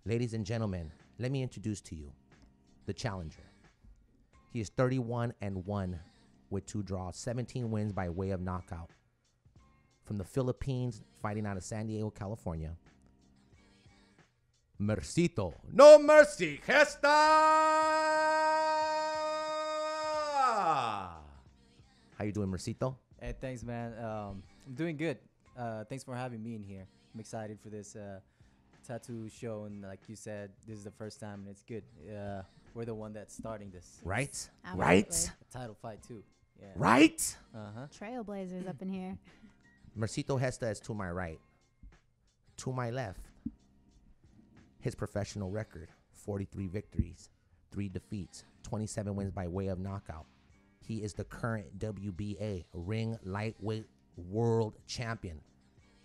Ladies and gentlemen, let me introduce to you the challenger. He is 31-1 with 2 draws, 17 wins by way of knockout. From the Philippines, fighting out of San Diego, California, Mercito No Mercy Gesta! How you doing, Mercito? Hey, thanks, man. I'm doing good. Thanks for having me in here. I'm excited for this tattoo show, and like you said, this is the first time, and it's good. We're the one that's starting this. Right? Absolutely. Right? A title fight too. Yeah. Right? Trailblazers up in here. Mercito Gesta is to my right. To my left, his professional record, 43 victories, 3 defeats, 27 wins by way of knockout. He is the current WBA ring lightweight world champion.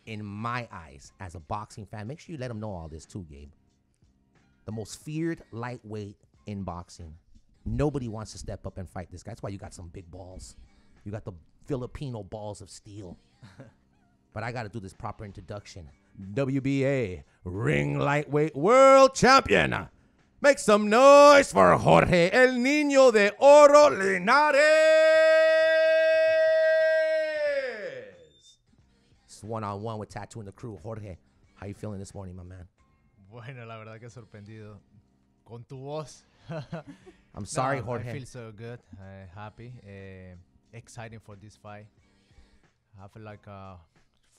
In my eyes, as a boxing fan, make sure you let him know all this too, Gabe. The most feared lightweight in boxing. Nobody wants to step up and fight this guy. That's why you got some big balls. You got the Filipino balls of steel. But I got to do this proper introduction. WBA ring lightweight world champion. Make some noise for Jorge El Niño de Oro Linares. It's one-on-one with Tattoo and the crew. Jorge, how you feeling this morning, my man? Bueno, la verdad que sorprendido con tu voz. I'm sorry, No, Jorge. I feel so good, happy, excited for this fight. I have like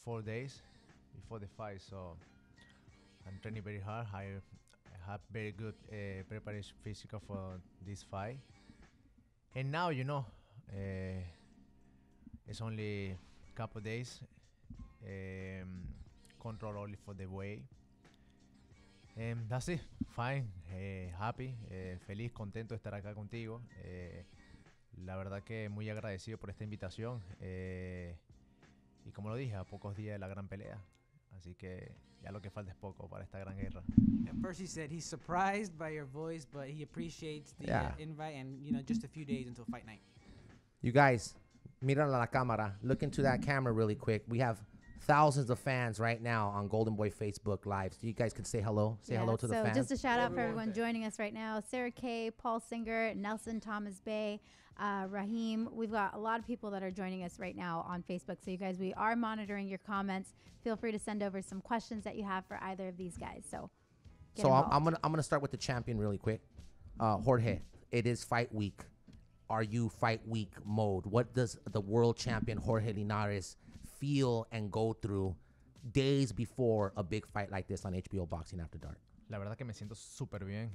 4 days before the fight, so I'm training very hard. I have very good preparation physical for this fight. And now, it's only a couple days. Control only for the weight. That's it. Fine. Happy. Feliz, contento de estar acá contigo. La verdad que muy agradecido por esta invitación. Y como lo dije, a pocos días de la gran pelea. Así que ya lo que falta es poco para esta gran guerra. At first he said he's surprised by your voice, but he appreciates the invite and, just a few days until fight night. You guys, mira la cámara. Look into that camera really quick. We have thousands of fans right now on Golden Boy Facebook Live. So you guys can say hello. Say hello to the fans. So just a shout out for everyone joining us right now. Sarah Kay, Paul Singer, Nelson Thomas Bay, Raheem. We've got a lot of people that are joining us right now on Facebook. So you guys, we are monitoring your comments. Feel free to send over some questions that you have for either of these guys. So I'm gonna start with the champion really quick. Jorge, it is fight week. Are you fight week mode? What does the world champion Jorge Linares feel and go through days before a big fight like this on HBO Boxing After Dark? La verdad que me siento súper bien.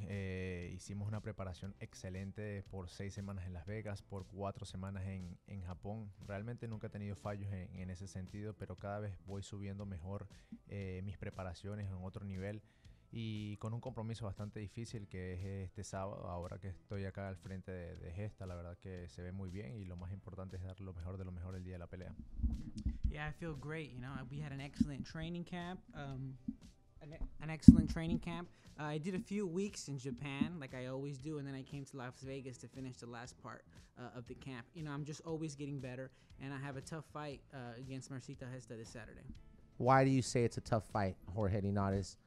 Hicimos una preparación excelente por 6 semanas en Las Vegas, por 4 semanas en Japón. Realmente nunca he tenido fallos en ese sentido, pero cada vez voy subiendo mejor mis preparaciones en otro nivel y con un compromiso bastante difícil que es este sábado, ahora que estoy acá al frente de Gesta. La verdad que se ve muy bien y lo más importante es dar lo mejor de lo mejor el día de la pelea. Yeah, I feel great. We had an excellent training camp. I did a few weeks in Japan, like I always do, and then I came to Las Vegas to finish the last part of the camp. I'm just always getting better, and I have a tough fight against Mercito Gesta this Saturday. Why do you say it's a tough fight, Jorge Linares?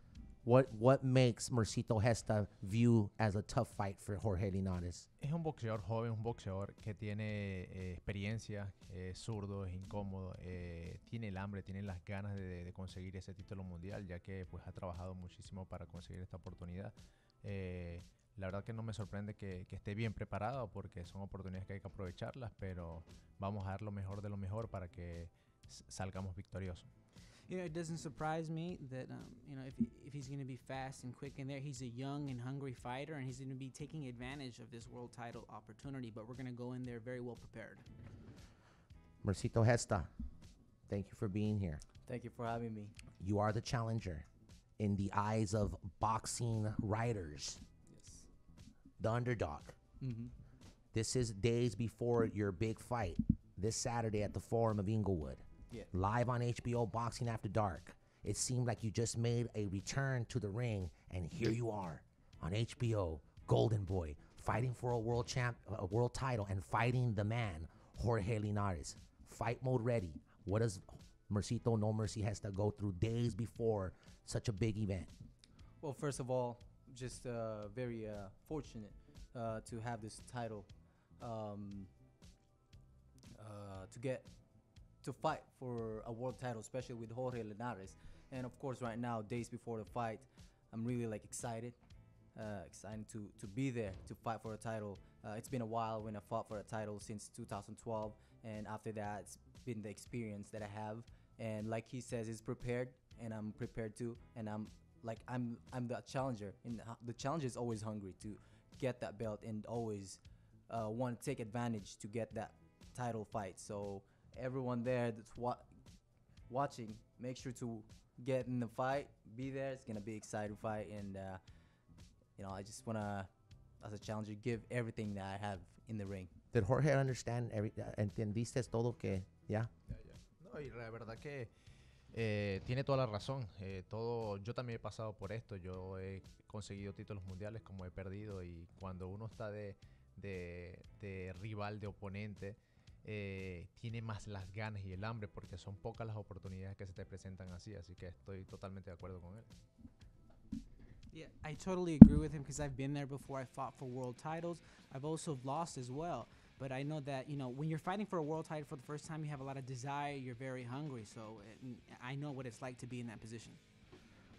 What makes Mercito Gesta view as a tough fight for Jorge Linares? Es un boxeador joven, un boxeador que tiene experiencia, es zurdo, es incómodo, tiene el hambre, tiene las ganas de conseguir ese título mundial, ya que pues ha trabajado muchísimo para conseguir esta oportunidad. La verdad que no me sorprende que esté bien preparado, porque son oportunidades que hay que aprovecharlas, pero vamos a dar lo mejor de lo mejor para que salgamos victoriosos. It doesn't surprise me that, if he's going to be fast and quick in there, he's a young and hungry fighter, and he's going to be taking advantage of this world title opportunity, but we're going to go in there very well prepared. Mercito Gesta, thank you for being here. Thank you for having me. You are the challenger in the eyes of boxing writers. Yes. The underdog. Mm-hmm. This is days before your big fight, this Saturday at the Forum of Inglewood. Yeah. Live on HBO Boxing After Dark. It seemed like you just made a return to the ring, and here you are on HBO, Golden Boy, fighting for a world title and fighting the man, Jorge Linares. Fight mode ready. What does Mercito No Mercy has to go through days before such a big event? Well, first of all, just very fortunate to have this title, um, to get to fight for a world title, especially with Jorge Linares. And of course, right now, days before the fight, I'm really like excited to be there to fight for a title. It's been a while when I fought for a title since 2012, and after that, it's been the experience that I have. And like he says, he's prepared, and I'm prepared too. And I'm the challenger, and the challenger is always hungry to get that belt and always want to take advantage to get that title fight. So everyone there that's watching, make sure to get in the fight, be there. It's gonna be exciting fight, and I just wanna, as a challenger, give everything that I have in the ring. Did Jorge understand entendiste todo que Ya, ya. No, y la verdad que tiene toda la razón. Yo también he pasado por esto. Yo he conseguido títulos mundiales como he perdido, y cuando uno está de rival, de oponente, tiene más las ganas y el hambre, porque son pocas las oportunidades que se te presentan así que estoy totalmente de acuerdo con él. Yeah, I totally agree with him because I've been there before. I fought for world titles. I've also lost as well. But I know that, when you're fighting for a world title for the first time, you have a lot of desire. You're very hungry. So I know what it's like to be in that position.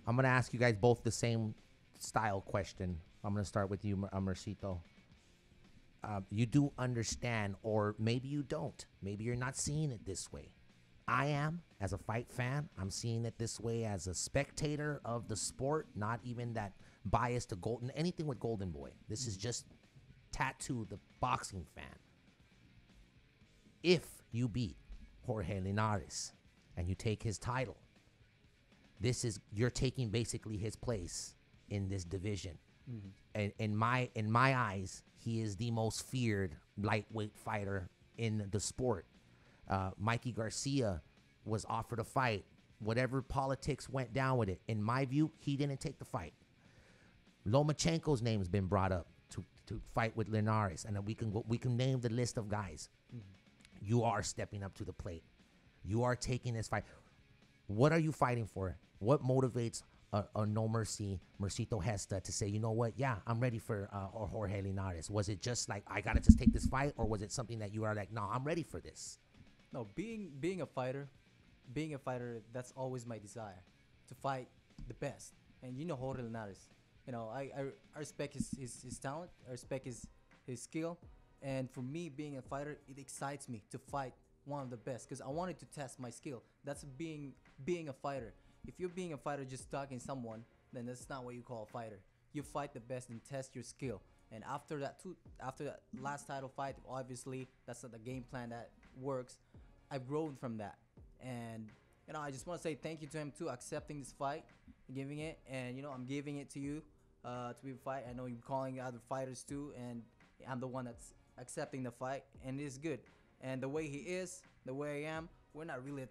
I'm going to ask you guys both the same style question. I'm going to start with you, Mercito. You do understand, or maybe you don't. Maybe you're not seeing it this way. I am, as a fight fan. I'm seeing it this way as a spectator of the sport, not even that bias to anything with Golden Boy. This is just Tattoo, the boxing fan. If you beat Jorge Linares and you take his title, you're taking basically his place in this division. Mm-hmm. And in my eyes, he is the most feared lightweight fighter in the sport. Mikey Garcia was offered a fight. Whatever politics went down with it, in my view, he didn't take the fight. Lomachenko's name's been brought up to fight with Linares, and we can name the list of guys. Mm-hmm. You are stepping up to the plate. You are taking this fight. What are you fighting for? What motivates a No Mercy Mercito Gesta to say, you know what? Yeah, I'm ready for Jorge Linares. Was it just like, I gotta just take this fight, or was it something that you are like, no, I'm ready for this? No, being a fighter, that's always my desire, to fight the best. And Jorge Linares, I respect his talent, I respect his skill, and for me, being a fighter, it excites me to fight one of the best, because I wanted to test my skill. That's being a fighter. If you're being a fighter just stalking someone, then that's not what you call a fighter. You fight the best and test your skill. And after that last title fight, obviously that's not the game plan that works. I've grown from that, and I just want to say thank you to him too, accepting this fight, giving it, and I'm giving it to you to be a fight. I know you're calling other fighters too, and I'm the one that's accepting the fight, and it is good. And the way he is, the way I am, we're not really a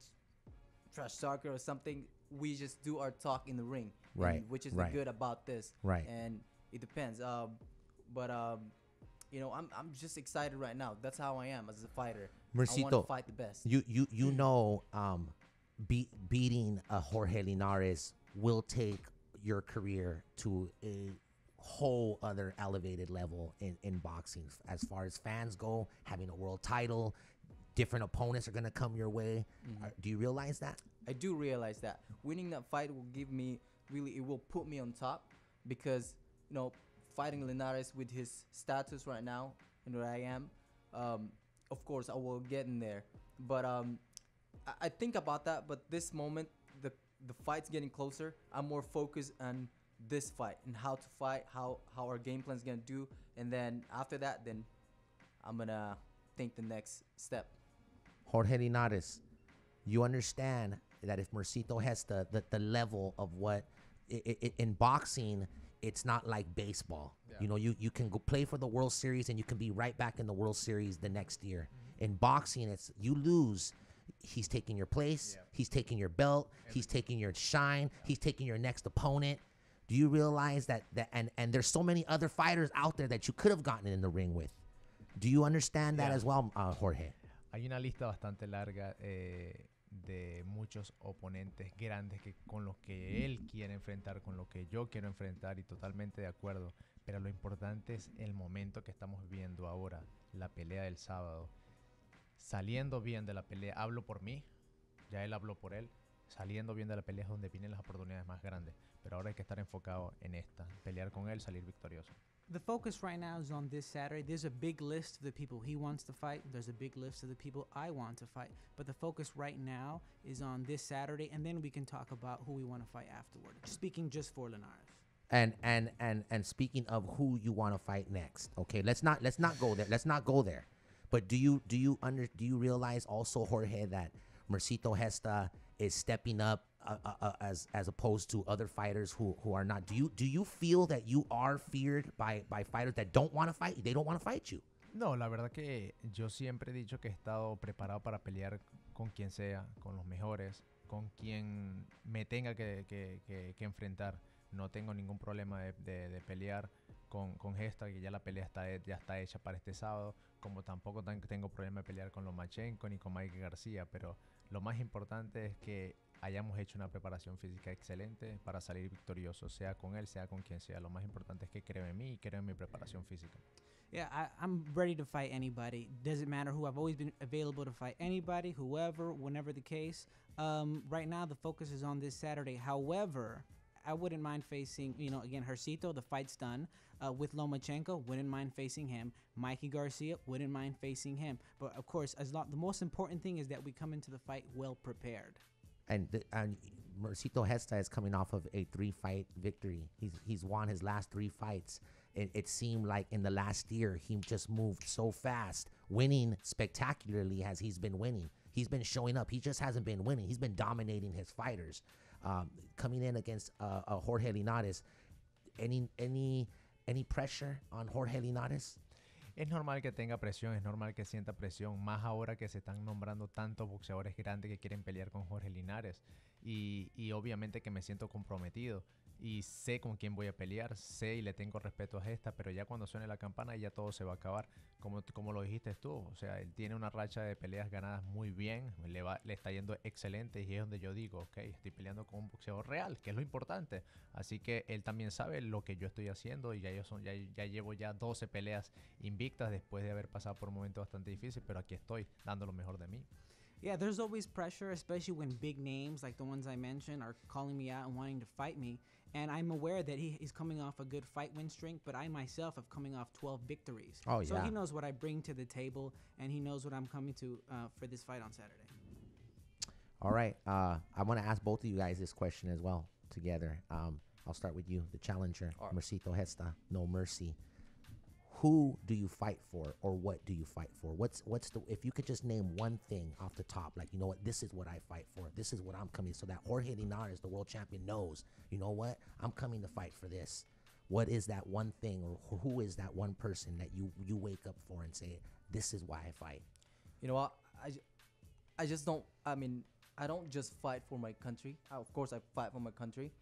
trash talker or something. We just do our talk in the ring, right? Which is right. the good about this, right? And it depends. But I'm just excited right now. That's how I am as a fighter. Mercito, I want to fight the best. Beating Jorge Linares will take your career to a whole other elevated level in boxing. As far as fans go, having a world title, different opponents are going to come your way. Mm-hmm. Do you realize that? I do realize that. Winning that fight will it will put me on top, because, fighting Linares with his status right now and where I am, of course I will get in there. But I think about that, but this moment, the fight's getting closer. I'm more focused on this fight and how to fight, how our game plan's gonna do, and then after that, then I'm gonna think the next step. Jorge Linares, you understand that if Mercito has the level of what in boxing, it's not like baseball. Yeah. You can go play for the World Series and you can be right back in the World Series the next year. Mm-hmm. In boxing, it's you lose, he's taking your place, yeah. He's taking your belt, he's taking your shine, yeah. He's taking your next opponent. Do you realize that and there's so many other fighters out there that you could have gotten in the ring with? Do you understand that as well, Jorge? Hay una lista bastante larga de muchos oponentes grandes que con los que él quiere enfrentar, con lo que yo quiero enfrentar, y totalmente de acuerdo. Pero lo importante es el momento que estamos viviendo ahora, la pelea del sábado. Saliendo bien de la pelea, hablo por mí, ya él habló por él. Saliendo bien de la pelea es donde vienen las oportunidades más grandes. Pero ahora hay que estar enfocado en esta, pelear con él, salir victorioso. The focus right now is on this Saturday. There's a big list of the people he wants to fight. There's a big list of the people I want to fight. But the focus right now is on this Saturday, and then we can talk about who we want to fight afterward. Speaking just for Linares. And speaking of who you want to fight next, okay, let's not go there. Let's not go there. But do you realize also, Jorge, that Mercito Gesta is stepping up as opposed to other fighters who are not? Do you feel that you are feared by fighters that don't want to fight? They don't want to fight you. No, la verdad que yo siempre he dicho que he estado preparado para pelear con quien sea, con los mejores, con quien me tenga que enfrentar. No tengo ningún problema de pelear con Gesta, que ya la pelea ya está hecha para este sábado, como tampoco tengo problema de pelear con Lomachenko ni con Mike García, pero lo más importante es que hayamos hecho una preparación física excelente para salir victorioso, sea con él, sea con quien sea. Lo más importante es que creo en mí y creo en mi preparación física. Yeah, I'm ready to fight anybody. Doesn't matter who. I've always been available to fight anybody, whoever, whenever the case. Right now, the focus is on this Saturday. However, I wouldn't mind facing, again, Mercito, the fight's done. With Lomachenko, wouldn't mind facing him. Mikey Garcia, wouldn't mind facing him. But of course, the most important thing is that we come into the fight well prepared. And Mercito Gesta is coming off of a 3-fight victory. He's won his last 3 fights. It seemed like in the last year he just moved so fast, winning spectacularly as he's been winning. He's been showing up. He just hasn't been winning. He's been dominating his fighters. Coming in against Jorge Linares, any pressure on Jorge Linares? Es normal que tenga presión, es normal que sienta presión, más ahora que se están nombrando tantos boxeadores grandes que quieren pelear con Jorge Linares. Y obviamente que me siento comprometido y sé con quién voy a pelear, sé y le tengo respeto a Gesta, pero ya cuando suene la campana ya todo se va a acabar, como lo dijiste tú. O sea, él tiene una racha de peleas ganadas muy bien, le está yendo excelente, y es donde yo digo, ok, estoy peleando con un boxeador real, que es lo importante. Así que él también sabe lo que yo estoy haciendo, y ya llevo 12 peleas invictas después de haber pasado por un momento bastante difícil, pero aquí estoy dando lo mejor de mí. Yeah, there's always pressure, especially when big names like the ones I mentioned are calling me out and wanting to fight me. And I'm aware that he's coming off a good fight win streak, but I myself have coming off 12 victories. Oh, so yeah. he knows what I bring to the table, and he knows what I'm coming to for this fight on Saturday. All right. I want to ask both of you guys this question as well together. I'll start with you, the challenger, All right. Mercito Gesta, No Mercy. Who do you fight for, or what do you fight for? What's the, if you could just name one thing off the top, like, you know what, this is what I fight for. This is what I'm coming, so that Jorge Linares, the world champion, knows, you know what, I'm coming to fight for this. What is that one thing, or who is that one person that you wake up for and say, this is why I fight? You know what? I just don't. I mean, I don't just fight for my country. Of course, I fight for my country,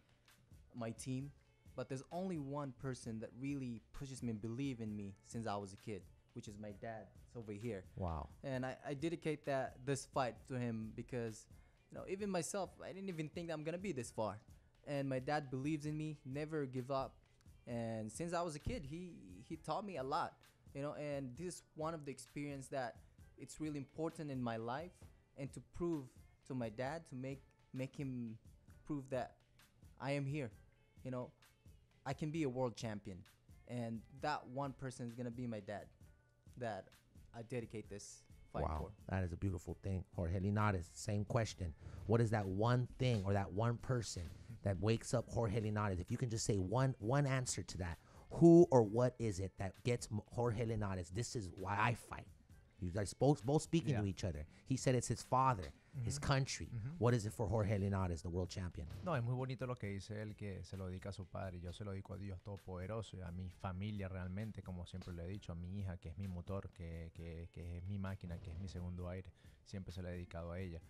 my team. But there's only one person that really pushes me and believe in me since I was a kid, which is my dad. It's over here. Wow. And I dedicate this fight to him because, even myself, I didn't even think that I'm gonna be this far. And my dad believes in me, never give up. And since I was a kid, he taught me a lot, and this is one of the experience that it's really important in my life, and to prove to my dad, to make him prove that I am here, I can be a world champion. And that one person is gonna be my dad, that I dedicate this fight Wow, for. that is a beautiful thing. Jorge Linares, same question. What is that one thing or that one person that wakes up Jorge Linares? If you can just say one answer to that, who or what is it that gets Jorge Linares? This is why I fight. You guys both speaking to each other. He said it's his father, his country. What is it for Jorge Linares, the world champion? No, es muy bonito lo que dice él, que se lo dedica a su padre. Yo se lo dedico a Dios Todopoderoso y a mi familia realmente, como siempre le he dicho, a mi hija, que es mi motor, que es mi máquina, que es mi segundo aire. Siempre se lo he dedicado a ella.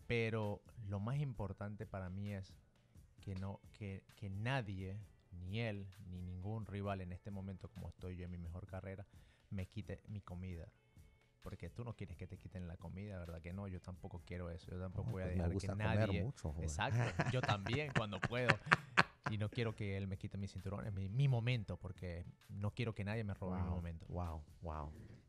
Pero lo más importante para mí es que nadie, ni él, ni ningún rival en este momento, como estoy yo en mi mejor carrera, me quite mi comida. porque tú no quieres que te quiten la comida, ¿verdad que no? Yo tampoco quiero eso, yo tampoco voy a Pues me dejar que gusta comer nadie... mucho, joder. Exacto, yo también cuando puedo. Y no quiero que él me quite mi cinturón, es mi momento, porque no quiero que nadie me robe mi momento. Wow.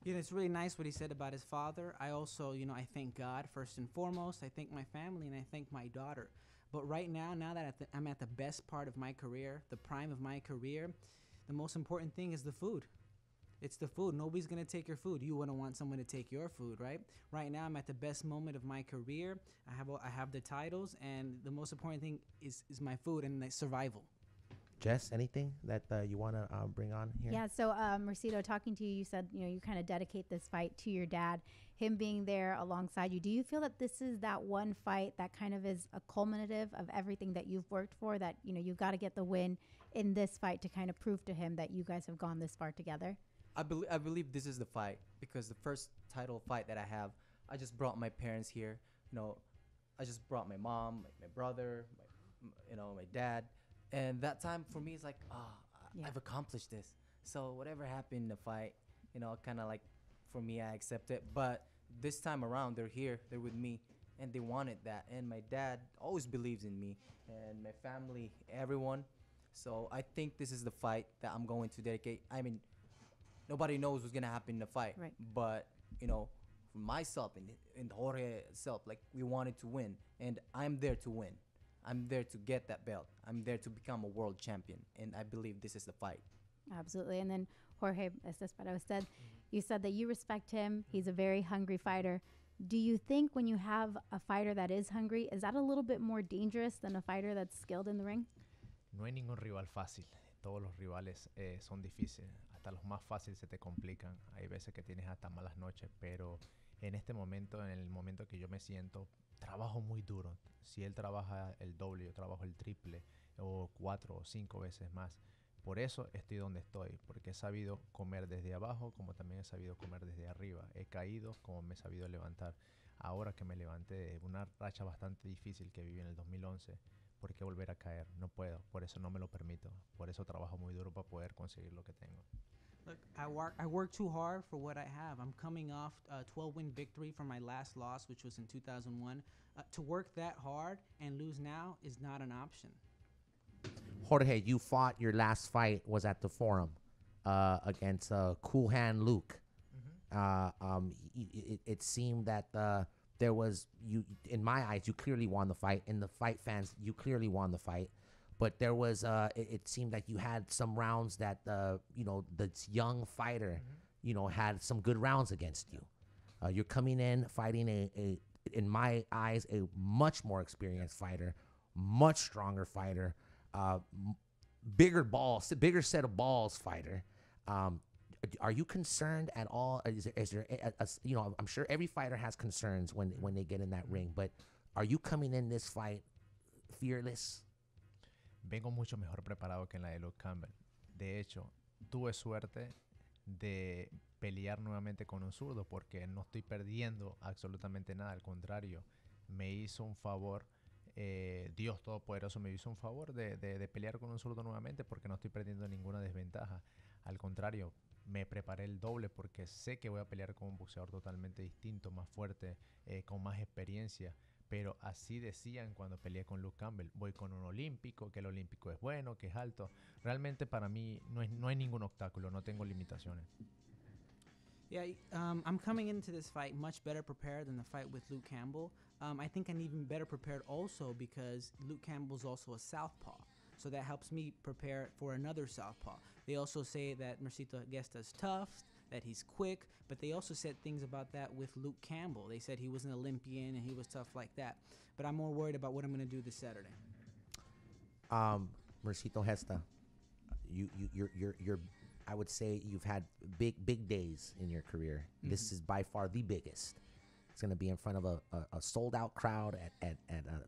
You know, it's really nice what he said about his father. I also, you know, I thank God first and foremost. I thank my family and I thank my daughter. But right now, that I'm at the best part of my career, the prime of my career, the most important thing is the food. It's the food. Nobody's going to take your food. You wouldn't want someone to take your food, right? Right now, I'm at the best moment of my career. I have the titles, and the most important thing is my food and my survival. Jess, anything that you want to bring on here? Yeah, so Mercito, talking to you, you said, you know, you kind of dedicate this fight to your dad, him being there alongside you. Do you feel that this is that one fight that kind of is a culminative of everything that you've worked for, that, you know, you've got to get the win in this fight to kind of prove to him that you guys have gone this far together? I believe this is the fight, because the first title fight that I have, I just brought my parents here. You know, I just brought my mom, my brother, my dad. And that time for me is like, I've accomplished this. So whatever happened in the fight, you know, kind of like, for me, I accept it. But this time around, they're here, they're with me, and they wanted that. And my dad always believes in me, and my family, everyone. So I think this is the fight that I'm going to dedicate. I mean, nobody knows what's gonna happen in the fight. Right. But, you know, for myself and Jorge itself, like, we wanted to win, and I'm there to win. I'm there to get that belt. I'm there to become a world champion, and I believe this is the fight. Absolutely. And then Jorge, said, you said that you respect him. He's a very hungry fighter. Do you think when you have a fighter that is hungry, is that a little bit more dangerous than a fighter that's skilled in the ring? No hay ningún rival fácil. Todos los rivales son difíciles. Hasta los más fáciles se te complican. Hay veces que tienes hasta malas noches, pero en este momento, en el momento que yo me siento, trabajo muy duro. Si él trabaja el doble, yo trabajo el triple, o 4 o 5 veces más. Por eso estoy donde estoy, porque he sabido comer desde abajo, como también he sabido comer desde arriba. He caído, como me he sabido levantar. Ahora que me levanté de una racha bastante difícil que viví en el 2011, ¿por qué volver a caer? No puedo, por eso no me lo permito. Por eso trabajo muy duro para poder conseguir lo que tengo. Look, I work too hard for what I have. I'm coming off a 12-win victory from my last loss, which was in 2001. To work that hard and lose now is not an option. Jorge, you fought, your last fight was at the Forum against Cool Hand Luke. It seemed that there was, in my eyes, you clearly won the fight. In the fight fans, you clearly won the fight. But there was, it seemed like you had some rounds that, this young fighter, had some good rounds against you. You're coming in fighting in my eyes, a much more experienced fighter, much stronger fighter, bigger set of balls fighter. Are you concerned at all? Is there I'm sure every fighter has concerns when they get in that ring, but are you coming in this fight fearless? Vengo mucho mejor preparado que en la de Luke Campbell. De hecho, tuve suerte de pelear nuevamente con un zurdo porque no estoy perdiendo absolutamente nada. Al contrario, me hizo un favor, Dios Todopoderoso me hizo un favor de pelear con un zurdo nuevamente porque no estoy perdiendo ninguna desventaja. Al contrario, me preparé el doble porque sé que voy a pelear con un boxeador totalmente distinto, más fuerte, con más experiencia. Pero así decían cuando peleé con Luke Campbell. Voy con un olímpico, que el olímpico es bueno, que es alto. Realmente para mí no hay ningún obstáculo, no tengo limitaciones. Yeah, I'm coming into this fight much better prepared than the fight with Luke Campbell. I think I'm even better prepared also because Luke Campbell's also a southpaw. So that helps me prepare for another southpaw. They also say that Mercito Gesta is tough, that he's quick, but they also said things about that with Luke Campbell. They said he was an Olympian and he was tough like that. But I'm more worried about what I'm going to do this Saturday. Mercito Gesta, you're I would say you've had big days in your career. Mm-hmm. This is by far the biggest. It's going to be in front of a sold out crowd at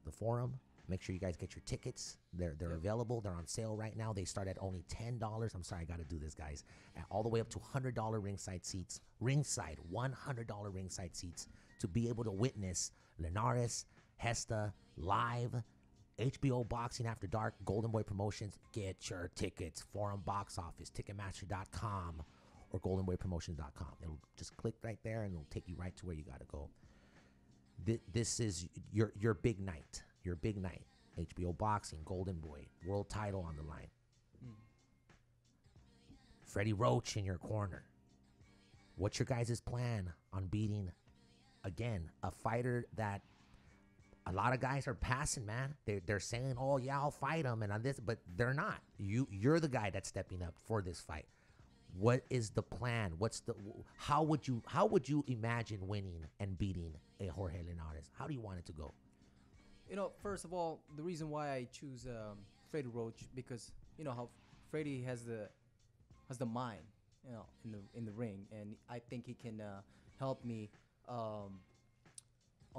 the Forum. Make sure you guys get your tickets. They're available. They're on sale right now. They start at only $10. I'm sorry, I got to do this, guys. All the way up to $100 ringside seats. Ringside, $100 ringside seats to be able to witness Linares, Gesta, live, HBO Boxing After Dark, Golden Boy Promotions. Get your tickets. Forum Box Office, Ticketmaster.com, or goldenboypromotions.com. It'll just click right there and it'll take you right to where you got to go. This is your big night. Your big night. HBO Boxing, Golden Boy, world title on the line. Freddie Roach in your corner. What's your guys' plan on beating, again, a fighter that a lot of guys are passing, man? They're saying, oh, yeah, I'll fight him and on this, but they're not. You're the guy that's stepping up for this fight. What is the plan? How would you imagine winning and beating a Jorge Linares? How do you want it to go? First of all, the reason why I choose Freddie Roach, because you know how Freddie has the mind, in the ring, and I think he can help me on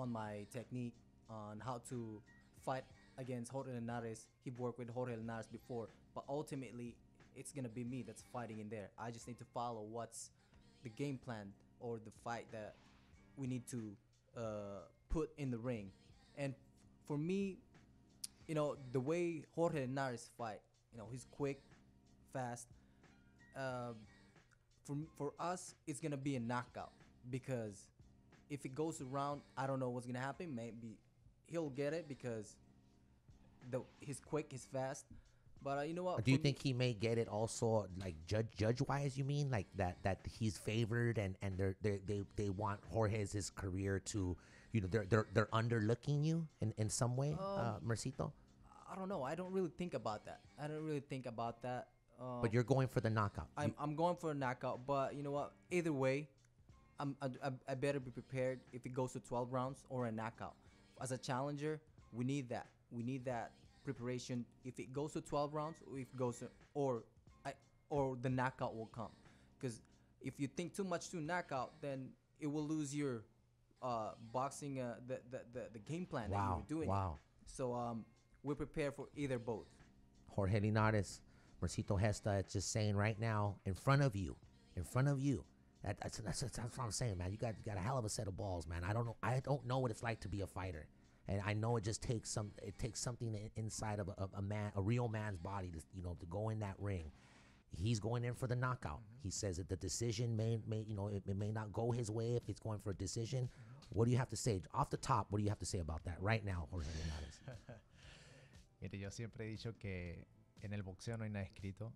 my technique, on how to fight against Jorge Linares. He worked with Jorge Linares before, but ultimately it's gonna be me that's fighting in there. I just need to follow what's the game plan or the fight that we need to put in the ring. And for me, the way Jorge Linares fight, he's quick, fast. For us, it's gonna be a knockout, because if it goes around, I don't know what's gonna happen. Maybe he'll get it because he's quick, he's fast. But you know what? Do you think he may get it also, like judge wise? You mean like that he's favored and they want Jorge's career to, they're underlooking you in some way, Mercito? I don't know. I don't really think about that. But you're going for the knockout. I'm going for a knockout. But you know what? Either way, I better be prepared if it goes to 12 rounds or a knockout. As a challenger, we need that. We need that preparation. If it goes to 12 rounds, or if it goes to, or the knockout will come. Because if you think too much to knockout, then it will lose your boxing the game plan that you were doing. Wow. So we're prepared for either both. Jorge Linares, Mercito Gesta, it's just saying right now in front of you. That's what I'm saying, man. You got a hell of a set of balls, man. I don't know what it's like to be a fighter. And I know it just takes something inside of a real man's body to go in that ring. He's going in for the knockout. He says that the decision it may not go his way if it's going for a decision. What do you have to say off the top? What do you have to say about that right now, Jorge Linares? Mire, yo siempre he dicho que en el boxeo no hay nada escrito.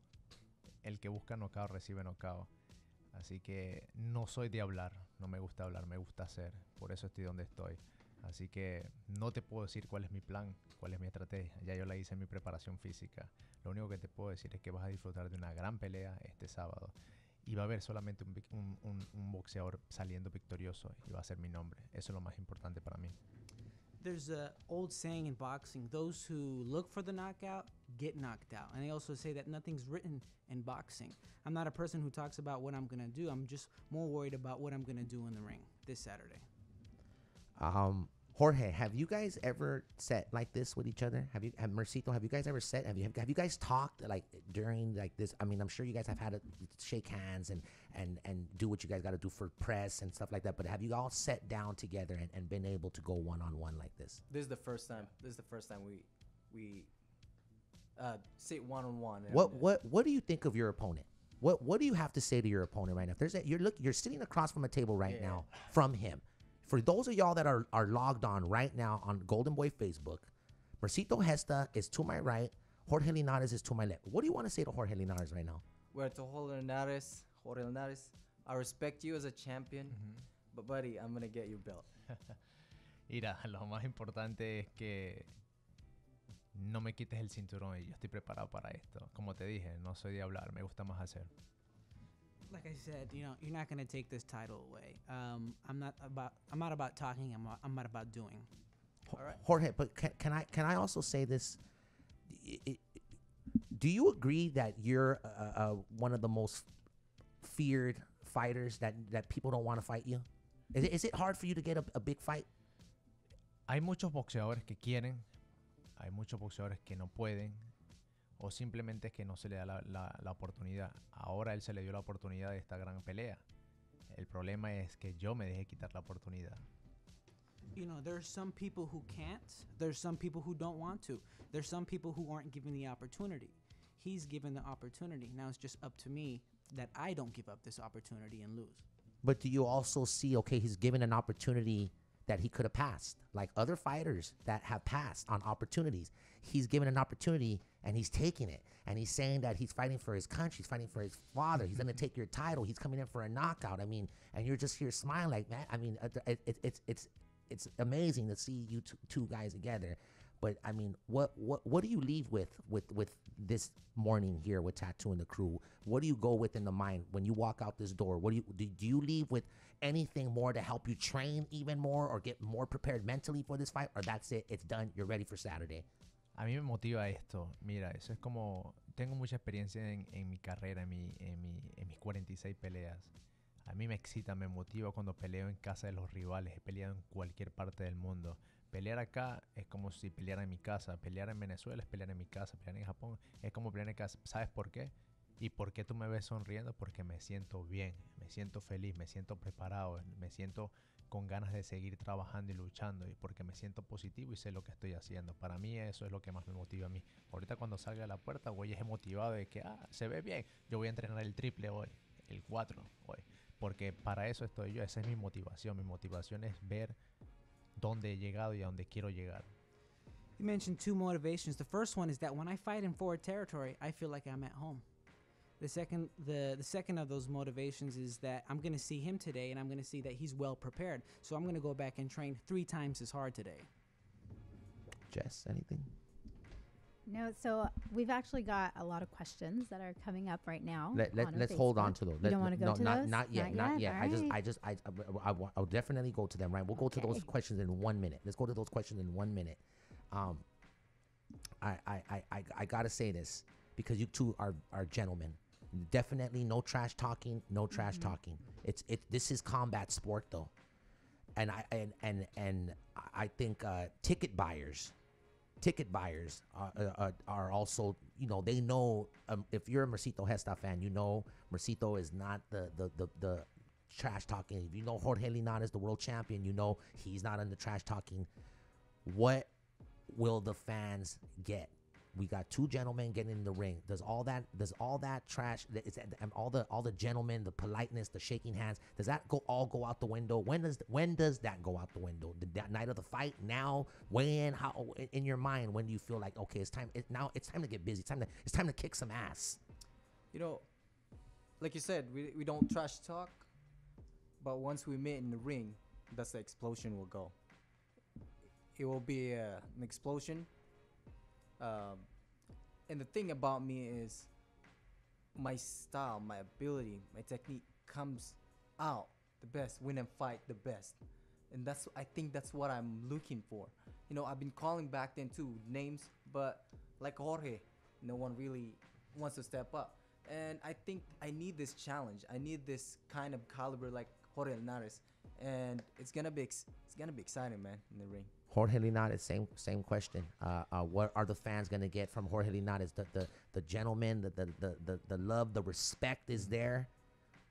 El que busca knockout recibe knockout. Así que no soy de hablar. No me gusta hablar, me gusta hacer. Por eso estoy donde estoy. Así que no te puedo decir cuál es mi plan, cuál es mi estrategia. Ya yo la hice en mi preparación física. Lo único que te puedo decir es que vas a disfrutar de una gran pelea este sábado. Y va a haber solamente un boxeador saliendo victorioso y va a ser mi nombre. Eso es lo más importante para mí. There's an old saying in boxing, those who look for the knockout get knocked out. And they also say that nothing's written in boxing. I'm not a person who talks about what I'm going to do. I'm just more worried about what I'm going to do in the ring this Saturday. Jorge, have you guys ever sat like this with each other? Have Mercito, have you guys ever sat? Have you guys talked like during like this? I mean, I'm sure you guys have had to shake hands and do what you guys got to do for press and stuff like that. But have you all sat down together and been able to go one-on-one like this? This is the first time. We sit one-on-one. What do you think of your opponent? What do you have to say to your opponent right now? You're sitting across from a table right now from him. For those of y'all that are logged on right now on Golden Boy Facebook, Mercito Gesta is to my right, Jorge Linares is to my left. What do you want to say to Jorge Linares right now? Well, to Jorge Linares, I respect you as a champion, but buddy, I'm gonna get your belt. Mira, lo más importante es que no me quites el cinturón y yo estoy preparado para esto. Como te dije, no soy de hablar, me gusta más hacer. Like I said, you're not going to take this title away. I'm not about talking. I'm about doing. All right. Jorge, but can I also say this? Do you agree that you're one of the most feared fighters that people don't want to fight you? Is it hard for you to get a big fight? Hay muchos boxeadores que quieren, hay muchos boxeadores que no pueden. O simplemente es que no se le da la oportunidad. Ahora él se le dio la oportunidad de esta gran pelea. El problema es que yo me dejé quitar la oportunidad. There's some people who can't. There's some people who don't want to. There's some people who aren't given the opportunity. He's given the opportunity. Now it's just up to me that I don't give up this opportunity and lose. But do you also see, okay, he's given an opportunity that he could have passed, like other fighters that have passed on opportunities. He's given an opportunity and he's taking it. And he's saying that he's fighting for his country. He's fighting for his father. He's going to take your title. He's coming in for a knockout. I mean, and you're just here smiling like that. I mean, it's amazing to see you two guys together. But I mean, what do you leave with this morning here with Tattoo and the crew? What do you go with in the mind when you walk out this door? What do you leave with anything more to help you train even more or get more prepared mentally for this fight? Or that's it, it's done, you're ready for Saturday? A mí me motiva esto. Mira, eso es como... Tengo mucha experiencia en mi carrera, en mis 46 peleas. A mí me excita, me motiva cuando peleo en casa de los rivales. He peleado en cualquier parte del mundo. Pelear acá es como si peleara en mi casa. Pelear en Venezuela es pelear en mi casa. Pelear en Japón es como pelear en casa. ¿Sabes por qué? ¿Y por qué tú me ves sonriendo? Porque me siento bien, me siento feliz, me siento preparado, me siento con ganas de seguir trabajando y luchando, y porque me siento positivo y sé lo que estoy haciendo. Para mí eso es lo que más me motiva a mí. Ahorita cuando salga a la puerta voy motivado de que se ve bien. Yo voy a entrenar el triple hoy, el 4 hoy, porque para eso estoy yo. Esa es mi motivación. Mi motivación es ver dónde he llegado y a dónde quiero llegar. You mentioned two motivations. The first one is that when I fight in foreign territory, I feel like I'm at home. The second of those motivations is that I'm going to see him today and I'm going to see that he's well prepared. So I'm going to go back and train 3 times as hard today. Jess, anything? No, so we've actually got a lot of questions that are coming up right now. Let's hold on to those. You don't want to go to those? Not yet. All right. I'll definitely go to them, right? We'll go to those questions in 1 minute. Let's go to those questions in 1 minute. I gotta say this because you two are gentlemen. Definitely no trash talking. No trash talking. This is combat sport though, and I think ticket buyers are also, you know, they know, if you're a Mercito Gesta fan, you know Mercito is not the trash talking. If you know Jorge Linares, the world champion, you know he's not in the trash talking. What will the fans get? We got 2 gentlemen getting in the ring. Does all that trash, all the gentlemen, the politeness, the shaking hands, does that all go out the window? When does that go out the window? That night of the fight? Now? When? How? In your mind, when do you feel like, okay, it's time to get busy. It's time to kick some ass. You know, like you said, we don't trash talk, but once we meet in the ring, that's the explosion will go. It will be an explosion. And the thing about me is my style, my ability, my technique comes out the best, win and fight the best. And I think that's what I'm looking for. You know, I've been calling back then too names, but like Jorge, no one really wants to step up. And I think I need this challenge. I need this kind of caliber like Jorge Linares. And it's gonna be exciting, man, in the ring. Jorge Linares, same question. What are the fans gonna get from Jorge Linares? The gentleman, the love, the respect is there,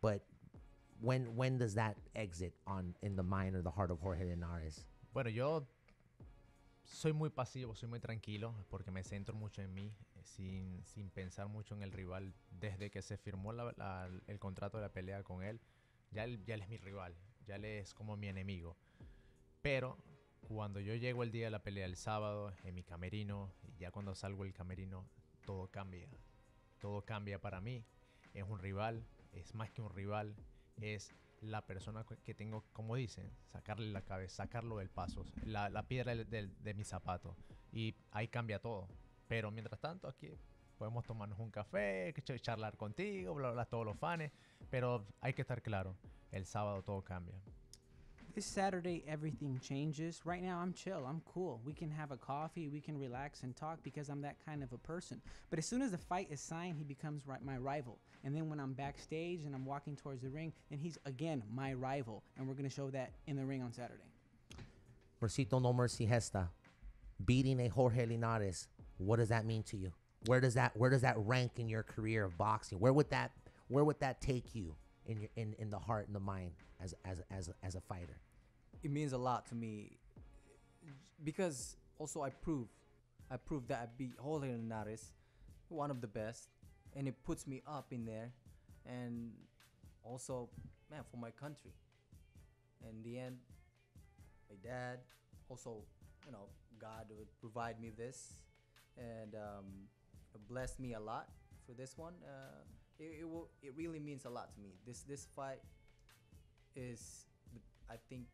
but when does that exit in the mind or the heart of Jorge Linares? Bueno, yo soy muy pasivo, soy muy tranquilo, porque me centro mucho en mí, sin pensar mucho en el rival. Desde que se firmó el contrato de la pelea con él, ya él es mi rival, ya él es como mi enemigo. Pero cuando yo llego el día de la pelea, el sábado, en mi camerino, y ya cuando salgo del camerino, todo cambia. Todo cambia para mí. Es un rival, es más que un rival, es la persona que tengo, como dicen, sacarle la cabeza, sacarlo del paso, la piedra de mi zapato. Y ahí cambia todo. Pero mientras tanto, aquí podemos tomarnos un café, charlar contigo, bla, bla, todos los fans. Pero hay que estar claro, el sábado todo cambia. This Saturday, everything changes. Right now, I'm chill. I'm cool. We can have a coffee. We can relax and talk because I'm that kind of a person. But as soon as the fight is signed, he becomes my rival. And then when I'm backstage and I'm walking towards the ring, then he's, again, my rival. And we're going to show that in the ring on Saturday. Mercito No Mercy Gesta, beating a Jorge Linares, what does that mean to you? Where does that rank in your career of boxing? Where would that take you in the heart and the mind as a fighter? It means a lot to me because also I proved that I beat Jorge Linares, one of the best, and it puts me up in there. and also, man, for my country. In the end, my dad, also, God would provide me this, and bless me a lot for this one. It really means a lot to me. This fight is, I think,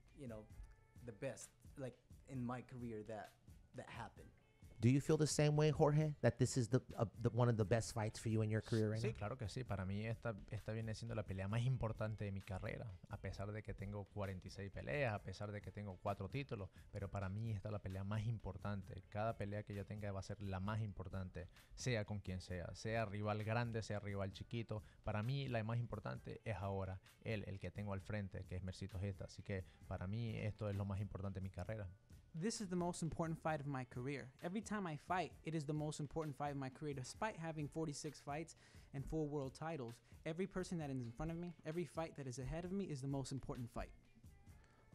the best, like, in my career that happened. Do you feel the same way, Jorge? That this is the one of the best fights for you in your career right Sí, now? claro que sí. Para mí esta viene siendo la pelea más importante de mi carrera. A pesar de que tengo 46 peleas, a pesar de que tengo 4 títulos, pero para mí esta es la pelea más importante. Cada pelea que yo tenga va a ser la más importante, sea con quien sea rival grande, sea rival chiquito. Para mí la más importante es ahora, el que tengo al frente, que es Mercito Gesta. Así que para mí esto es lo más importante de mi carrera. This is the most important fight of my career. Every time I fight, it is the most important fight of my career. Despite having 46 fights and 4 world titles, every person that is in front of me, every fight that is ahead of me is the most important fight.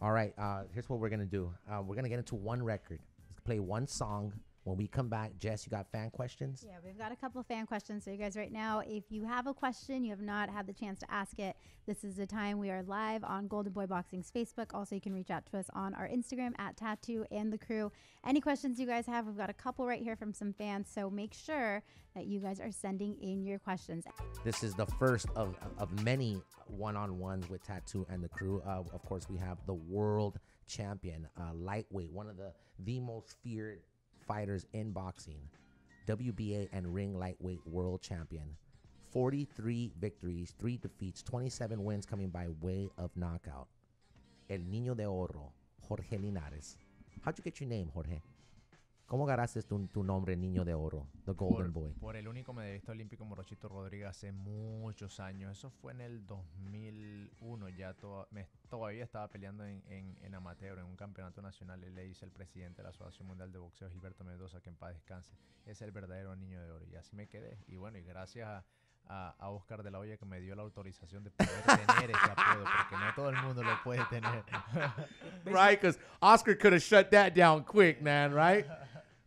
All right, here's what we're going to do. We're going to get into one record. Let's play one song. When we come back, Jess, you got fan questions? Yeah, we've got a couple of fan questions. So you guys right now, if you have a question, you have not had the chance to ask it, this is the time. We are live on Golden Boy Boxing's Facebook. Also, you can reach out to us on our Instagram at Tattoo and the Crew. Any questions you guys have, we've got a couple right here from some fans. So make sure that you guys are sending in your questions. This is the first of many one-on-ones with Tattoo and the Crew. Of course, we have the world champion, lightweight, one of the most feared fighters in boxing, WBA and ring lightweight world champion, 43 victories, 3 defeats, 27 wins coming by way of knockout. El Niño de Oro, Jorge Linares. How'd you get your name, Jorge? ¿Cómo agarraste tu nombre, Niño de Oro, the Golden Boy? Por el único medallista olímpico Morochito Rodríguez hace muchos años. Eso fue en el 2001. Ya todavía estaba peleando en amateur, en un campeonato nacional. Y le dice el presidente de la Asociación Mundial de Boxeo, Gilberto Mendoza, que en paz descanse. Es el verdadero Niño de Oro. Y así me quedé. Y bueno, y gracias a Oscar de la Hoya, que me dio la autorización de poder tener ese apodo, porque no todo el mundo lo puede tener. Right, because Oscar could have shut that down quick, man, right?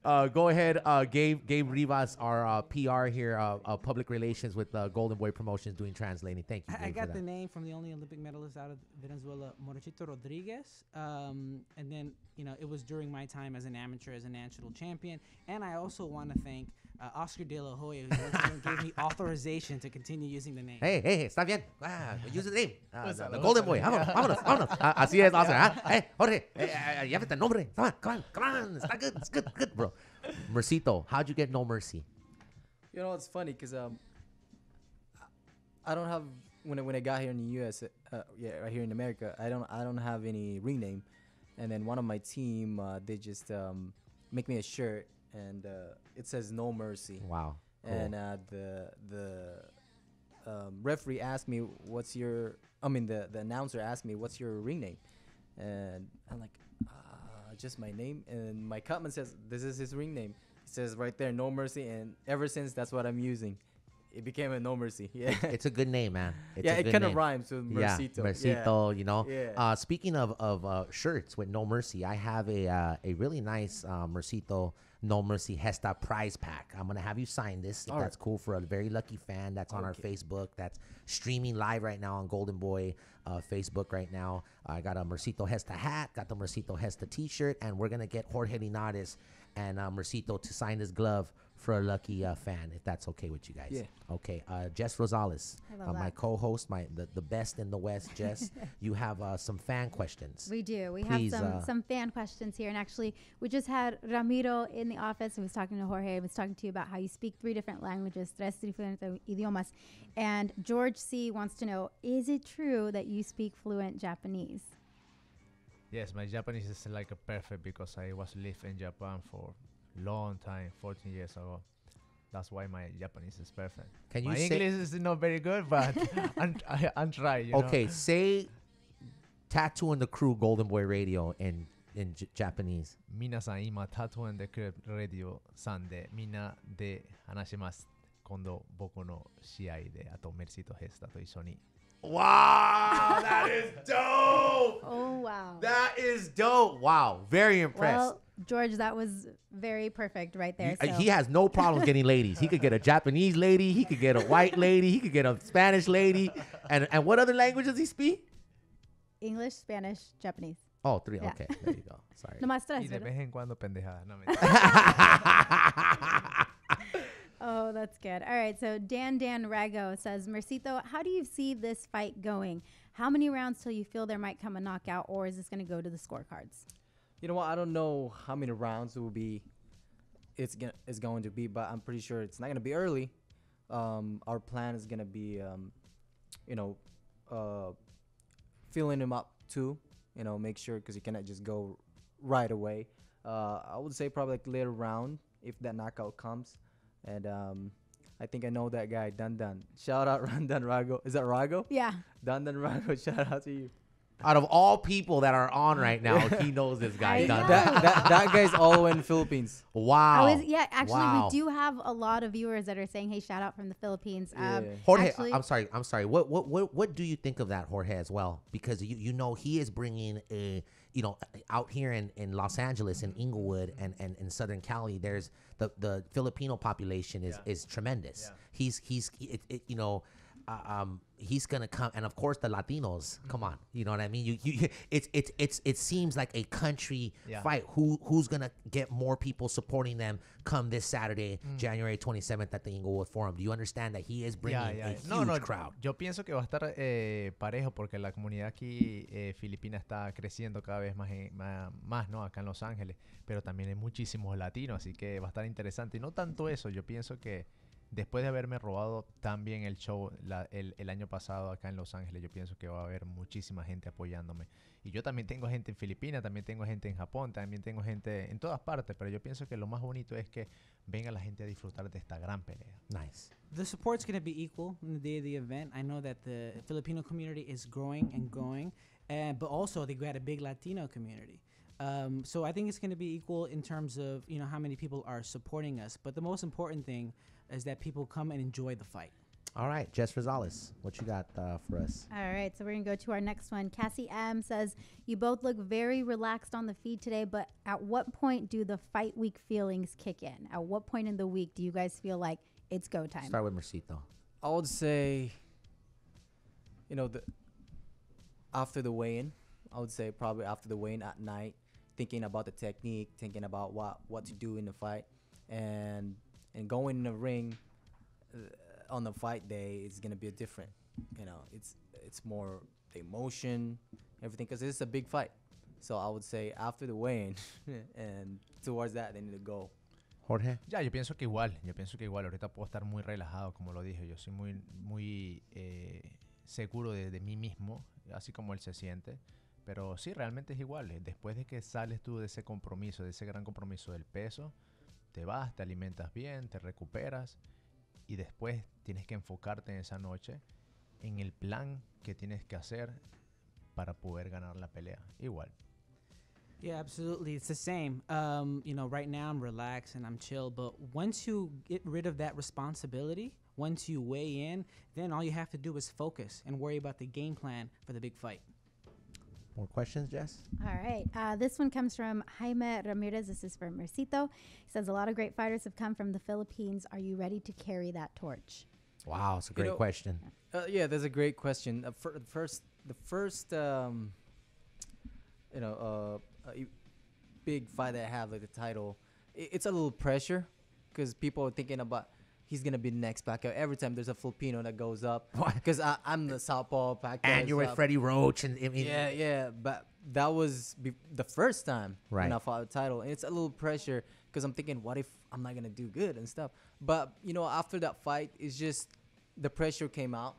Go ahead, Gabe Rivas, our PR here, public relations with Golden Boy Promotions, doing translating. Thank you, Gabe, I got for the that. name from the only Olympic medalist out of Venezuela, Morochito Rodriguez. And then, it was during my time as an amateur, as a national champion. And I also want to thank Oscar de la Hoya, who once again gave me authorization to continue using the name. Hey, está bien. Use the name. The Golden Boy. Vámonos. Así es, Oscar. Hey, Jorge, llévate el nombre. Come on. It's good, bro. Mercito, how'd you get No Mercy? It's funny because I don't have, when I got here in the U.S., right here in America, I don't have any ring name. And then one of my team, they just make me a shirt, and it says No Mercy. Wow. Cool. And the referee asked me, the announcer asked me, what's your ring name? And I'm like, just my name. And my cutman says, this is his ring name. It says right there, No Mercy. And ever since, that's what I'm using. It became a No Mercy. Yeah. It's a good name, man. It kind of rhymes with Mercito. Yeah, Mercito, Yeah. Speaking of shirts with No Mercy, I have a really nice Mercito No Mercy Gesta prize pack. I'm going to have you sign this if that's cool for a very lucky fan that's on our Facebook, that's streaming live right now on Golden Boy Facebook right now. I got a Mercito Gesta hat, got the Mercito Gesta t-shirt, and we're going to get Jorge Linares and Mercito to sign this glove for a lucky fan, if that's okay with you guys. Yeah. Okay. Jess Rosales, love my that. co-host, the best in the West. Jess, you have some fan questions. We do. We Please, have some fan questions here. And actually, we just had Ramiro in the office who was talking to Jorge. He was talking to you about how you speak 3 different languages, 3 diferentes idiomas. And George C. wants to know, is it true that you speak fluent Japanese? Yes, my Japanese is like a perfect, because I was live in Japan for long time, 14 years ago. That's why my Japanese is perfect. Can you my say- English is not very good, but I'm trying. Okay, say Tattoo and the Crew Golden Boy Radio in Japanese. 皆さん今タトゥー&クレブレディオさんでみんなで話します。今度僕の試合であとメルシーとヘスタと一緒に。 Wow, that is dope. Oh, wow. That is dope. Wow, very impressed. Well, George, that was very perfect right there. He has no problems getting ladies. He could get a Japanese lady. He could get a white lady. He could get a Spanish lady. And what other languages he speak? English, Spanish, Japanese. Oh, three. Yeah. Okay, there you go. Sorry. Nomás Y tres, de ¿verdad? vez en cuando pendejadas. No, Oh, that's good. All right. So Dan Rago says, Mercito, how do you see this fight going? How many rounds till you feel there might come a knockout, or is this going to go to the scorecards? You know what? I don't know how many rounds it will be. It's going to be, but I'm pretty sure it's not going to be early. Our plan is going to be, filling him up too. Make sure, because you cannot just go right away. I would say probably like later round if that knockout comes. And I think I know that guy, Dandan. Shout out Randan Rago. Is that Rago? Yeah. Dandan Rago, shout out to you. Out of all people that are on right now, he knows this guy. I know. That guy's all the way in the Philippines. Wow. Actually, Wow. we do have a lot of viewers that are saying, "Hey, shout out from the Philippines." Yeah. Jorge, actually- I'm sorry. What do you think of that, Jorge, as well? Because he is bringing out here in Los Angeles, in Inglewood, and in Southern Cali. There's the Filipino population is tremendous. Yeah. He's gonna come, and of course the Latinos. Come on, you know what I mean. It seems like a country fight. Who's gonna get more people supporting them come this Saturday, January 27th at the Inglewood Forum? Do you understand that he is bringing a huge crowd? Yo pienso que va a estar parejo porque la comunidad aquí filipina está creciendo cada vez más, ¿no? Acá en Los Ángeles, pero también hay muchísimos latinos, así que va a estar interesante. Y no tanto eso, yo pienso que después de haberme robado tan bien el show el año pasado acá en Los Ángeles, yo pienso que va a haber muchísima gente apoyándome. Y yo también tengo gente en Filipinas, también tengo gente en Japón, también tengo gente en todas partes, pero yo pienso que lo más bonito es que venga la gente a disfrutar de esta gran pelea. Nice. The support's going to be equal on the day of the event. I know that the Filipino community is growing and growing, but also they got a big Latino community. So I think it's going to be equal in terms of how many people are supporting us. But the most important thing is that people come and enjoy the fight. All right, Jess Rosales, what you got for us? All right, so we're going to go to our next one. Cassie M says, you both look very relaxed on the feed today, but at what point do the fight week feelings kick in? At what point in the week do you guys feel like it's go time? Start with Mercito. I would say, after the weigh-in. I would say probably after the weigh-in at night, thinking about the technique, thinking about what to do in the fight, and going in the ring on the fight day is gonna be a different. It's more the emotion, everything, because it's a big fight. So I would say after the weigh-in and towards that they need to go. Jorge. Ya, yo pienso que igual. Ahorita puedo estar muy relajado, como lo dije. Yo soy muy seguro de mí mismo, así como él se siente. Pero sí, realmente es igual. Después de que sales tú de ese compromiso, de ese gran compromiso del peso, te vas, te alimentas bien, te recuperas y después tienes que enfocarte en esa noche, en el plan que tienes que hacer para poder ganar la pelea. Igual. Yeah, absolutely. It's the same. Right now I'm relaxed and I'm chill, but once you get rid of that responsibility, once you weigh in, then all you have to do is focus and worry about the game plan for the big fight. More questions, Jess? All right. This one comes from Jaime Ramirez. This is for Mercito. He says, a lot of great fighters have come from the Philippines. Are you ready to carry that torch? Wow, it's a great question. Yeah, that's a great question. The first big fight that I have, like the title, it's a little pressure because people are thinking about he's gonna be the next Pacquiao. Every time there's a Filipino that goes up, because I'm the southpaw Pacquiao. And you're with Freddie Roach, and yeah. But that was the first time when I fought the title, and it's a little pressure because I'm thinking, what if I'm not gonna do good and stuff? But after that fight, it's just the pressure came out,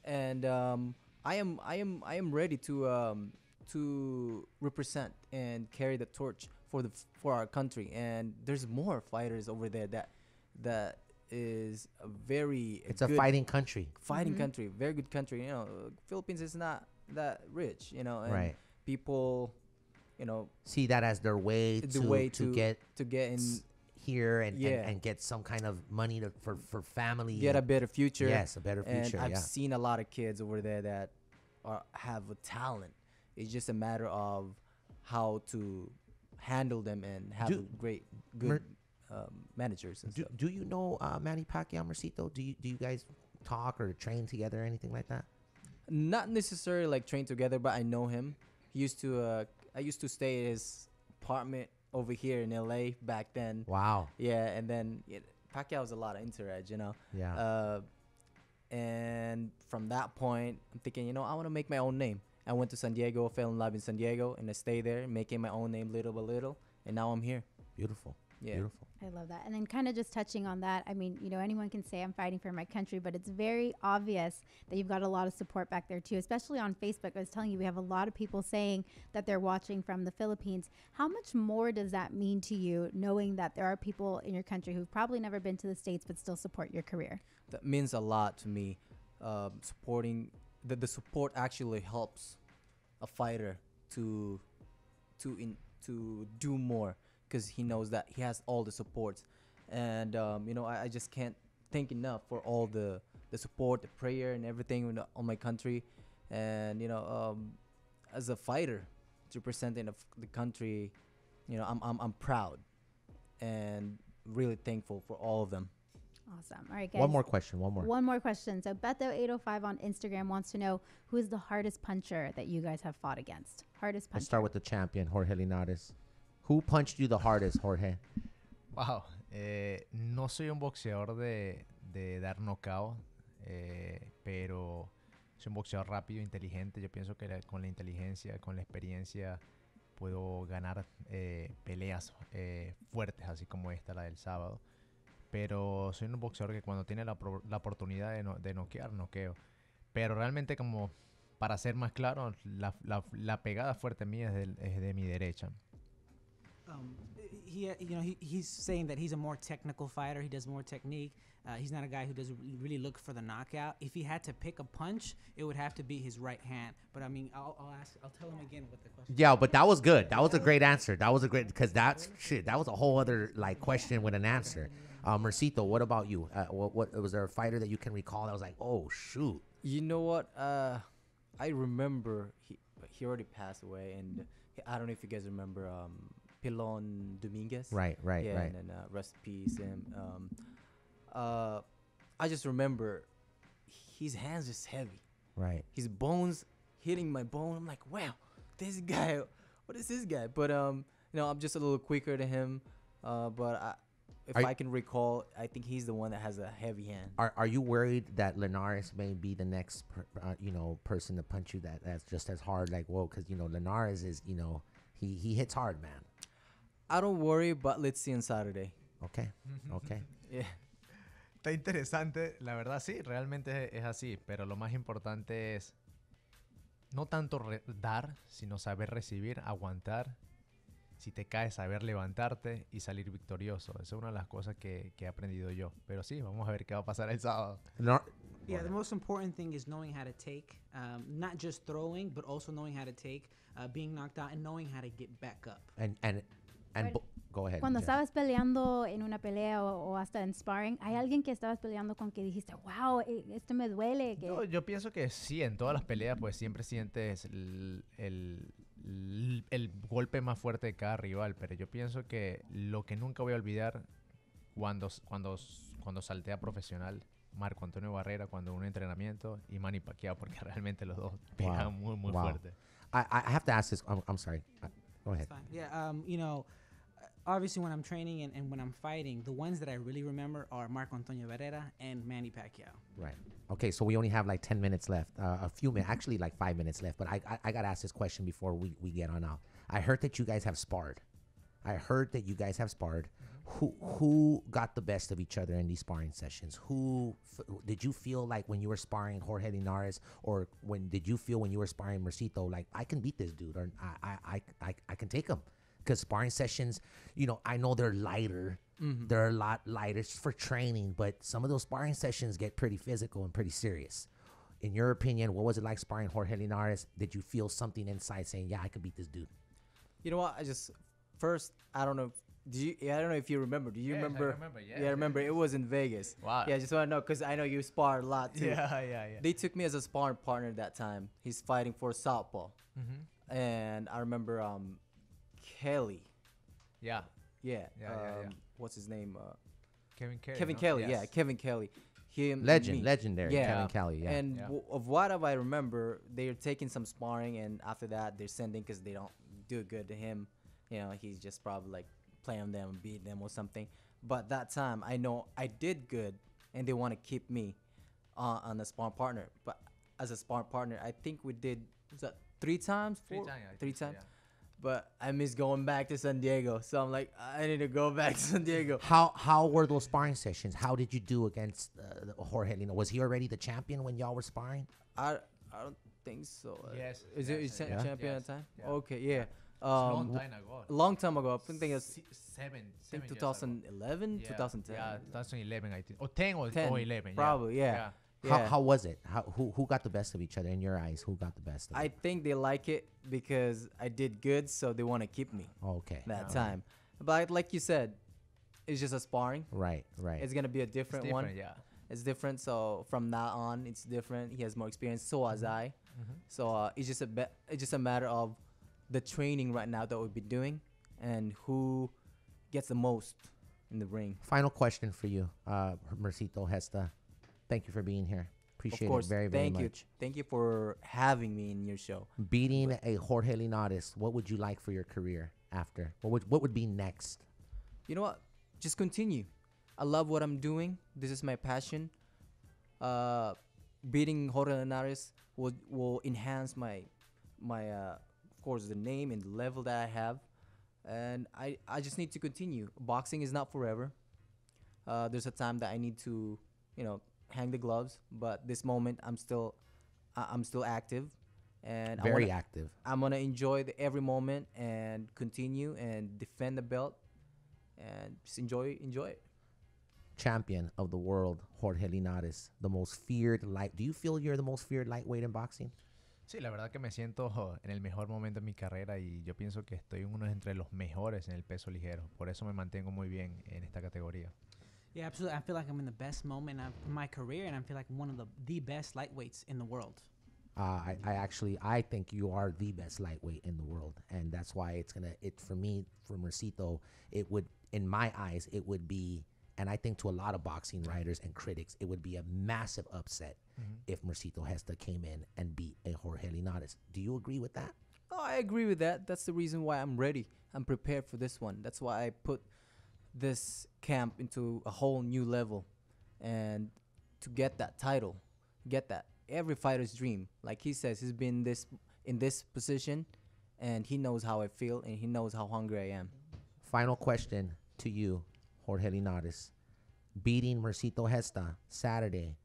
and I am ready to represent and carry the torch for our country. And there's more fighters over there that is it's a fighting country. Country, very good country. Philippines is not that rich, and people, see that as their way to get in here and get some kind of money for family. Get a better future. Yes, a better future. And I've seen a lot of kids over there that have a talent. It's just a matter of how to handle them and have Do- good managers and Do, stuff. do you know Manny Pacquiao, Mercito? Do you guys talk or train together or anything like that? Not necessarily like train together, but I know him. He used to. I used to stay at his apartment over here in LA back then. Wow. Yeah, and then Pacquiao was a lot of interage, you know. Yeah. And from that point, I'm thinking, I want to make my own name. I went to San Diego, fell in love in San Diego, and I stayed there, making my own name little by little, and now I'm here. Beautiful. Yeah. Beautiful. I love that. And then kind of just touching on that, I mean, anyone can say I'm fighting for my country, but it's very obvious that you've got a lot of support back there too, especially on Facebook. I was telling you, we have a lot of people saying that they're watching from the Philippines. How much more does that mean to you, knowing that there are people in your country who've probably never been to the States but still support your career? That means a lot to me. Supporting the support actually helps a fighter to do more, because he knows that he has all the supports. And I just can't thank enough for all the support, the prayer, and everything on my country. And as a fighter representing the country, I'm proud and really thankful for all of them. Awesome. All right, guys. One more question. One more question. So Beto805 on Instagram wants to know, who is the hardest puncher that you guys have fought against? Hardest puncher. Let's start with the champion, Jorge Linares. Who punched you the hardest, Jorge? Wow. No soy un boxeador de dar knockout, pero soy un boxeador rápido, inteligente. Yo pienso que con la inteligencia, con la experiencia, puedo ganar peleas fuertes, así como esta, la del sábado. Pero soy un boxeador que cuando tiene la oportunidad de noquear, noqueo. Pero realmente, como para ser más claro, la pegada fuerte mía es de mi derecha. He's saying that he's a more technical fighter. He does more technique. He's not a guy who doesn't really look for the knockout. If he had to pick a punch, it would have to be his right hand. But I mean, I'll tell him again what the question. Yeah, but that was good. That was a great answer. That was a great, because that was a whole other question with an answer. Mercito, what about you? What was there a fighter that you can recall that was like, oh shoot? You know what? I remember he already passed away, and I don't know if you guys remember Pilon Dominguez. Right. Yeah, and then rest in peace. And I just remember his hands just heavy. Right. His bones hitting my bone. I'm like, wow, this guy. What is this guy? But I'm just a little quicker than him. But if I can recall, I think he's the one that has a heavy hand. Are you worried that Linares may be the next person to punch you that's just as hard? Like, whoa, because Linares is he hits hard, man. I don't worry, but let's see on Saturday. Okay. Yeah. Está interesante, la verdad sí, realmente es así, pero lo más importante es no tanto dar, sino saber recibir, aguantar. Si te caes, saber levantarte y salir victorioso. Esa es una de las cosas que he aprendido yo. Pero sí, vamos a ver qué va a pasar el sábado. Yeah, the most important thing is knowing how to take, not just throwing, but also knowing how to take, being knocked out, and knowing how to get back up. And go ahead. Cuando Jeff. estabas peleando en una pelea o hasta en sparring, ¿hay alguien que estabas peleando con que dijiste, wow, esto me duele? Que No, yo pienso que sí, en todas las peleas pues siempre sientes el golpe más fuerte de cada rival, pero yo pienso que lo que nunca voy a olvidar cuando salté a profesional, Marco Antonio Barrera, cuando un entrenamiento, y Manny Pacquiao, porque realmente los dos pegan muy fuerte. I have to ask this. I'm sorry. Go ahead. It's fine. Yeah, obviously when I'm training and when I'm fighting, the ones that I really remember are Marco Antonio Barrera and Manny Pacquiao. Right. Okay, so we only have like 10 minutes left. A few minutes, actually like 5 minutes left. But I got to ask this question before we get on out. I heard that you guys have sparred. Who got the best of each other in these sparring sessions? Did you feel like when you were sparring Jorge Linares, or did you feel when you were sparring Mercito, like I can beat this dude, or I can take him? Because sparring sessions, I know they're lighter. Mm-hmm. They're a lot lighter for training, but some of those sparring sessions get pretty physical and pretty serious. In your opinion, what was it like sparring Jorge Linares? Did you feel something inside saying, yeah, I can beat this dude? You know what? I don't know. I don't know if you remember. Do you remember? I remember, Yeah, I remember. It was in Vegas. Wow. Yeah, I just want to know because I know you sparred a lot too. Yeah. They took me as a sparring partner that time. He's fighting for Southpaw. Mm-hmm. And I remember Kelly Yeah. Yeah. Yeah. What's his name? Kevin Kelly. no? Yeah, Yes. Kevin Kelly. Him. and me. Legendary. Yeah. Kevin Kelly. Yeah. And Yeah. of what I remember, they're taking some sparring, and after that, they're sending because they don't do good to him. You know, he's just probably like playing them, beat them, or something. But that time, I know I did good, and they want to keep me on the sparring partner. But as a sparring partner, I think we did was that 3 times, 4? 3 times. I Three think so, times. yeah. But I miss going back to San Diego, so I'm like, I need to go back to San Diego. How were those sparring sessions? How did you do against Jorge Linares? Was he already the champion when y'all were sparring? I don't think so. Yes, Is yes, it yes, champion yes, at the time? yeah. Okay, yeah. It's a long time ago. A long time ago. I think it's Seven years ago. 2011, Yeah, 2010. Yeah, 2011, I think. Or 10 or 10, 11. probably, yeah. How was it? Who got the best of each other in your eyes? Who got the best of I it? think they like it because I did good, so they want to keep me Okay. that Alright. time. But like you said, it's just a sparring. Right. It's gonna be a different, It's one. different, yeah. It's different. So from now on, it's different. He has more experience. So as I. So it's just a matter of the training right now that we'll be doing and who gets the most in the ring. Final question for you, Mercito Gesta. Thank you for being here. Appreciate Of course. it very, very Thank you. much. Thank you for having me in your show. Beating a Jorge Linares, what would you like for your career after? What would be next? You know what? Just continue. I love what I'm doing. This is my passion. Beating Jorge Linares will enhance my of course the name and the level that I have, and I just need to continue. Boxing is not forever. There's a time that I need to hang the gloves, but this moment I'm still active, and Very active. I'm gonna enjoy every moment and continue and defend the belt and just enjoy it. Champion of the world, Jorge Linares, the most feared light. Do you feel you're the most feared lightweight in boxing? Sí, la verdad que me siento en el mejor momento de mi carrera y yo pienso que estoy uno entre los mejores en el peso ligero. Por eso me mantengo muy bien en esta categoría. Yeah, absolutely. I feel like I'm in the best moment of my career, and I feel like one of the best lightweights in the world. I think you are the best lightweight in the world, and that's why for me, for Mercito, it would, in my eyes, it would be, and I think to a lot of boxing writers and critics, it would be a massive upset if Mercito Gesta came in and beat a Jorge Linares. Do you agree with that? Oh, I agree with that. That's the reason why I'm ready. I'm prepared for this one. That's why I put this camp into a whole new level, and to get that title, get that every fighter's dream. Like he says, he's been in this position, and he knows how I feel, and he knows how hungry I am. Final question to you, Jorge Linares. Beating Mercito Gesta Saturday.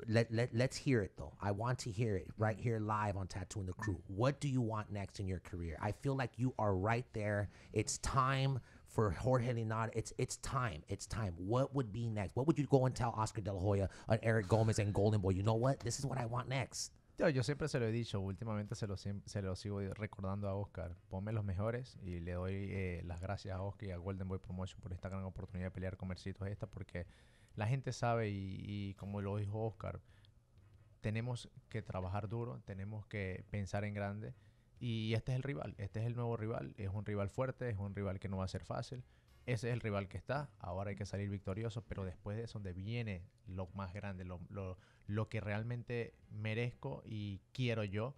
Let's hear it, though. I want to hear it right here live on Tattooing the Crew. What do you want next in your career? I feel like you are right there. It's time for Jorge Linares. It's time. It's time. What would be next? What would you go and tell Oscar De La Hoya and Eric Gomez and Golden Boy? You know what? This is what I want next. Yo siempre se lo he dicho, últimamente se lo sigo recordando a Oscar. Ponme los mejores y le doy las gracias a Oscar y a Golden Boy Promotion por esta gran oportunidad de pelear con Mercito Gesta, porque la gente sabe y como lo dijo Oscar, tenemos que trabajar duro, tenemos que pensar en grande y este es el rival, este es el nuevo rival, es un rival fuerte, es un rival que no va a ser fácil. Ese es el rival que está, ahora hay que salir victorioso, pero después de eso donde viene lo más grande, lo que realmente merezco y quiero yo,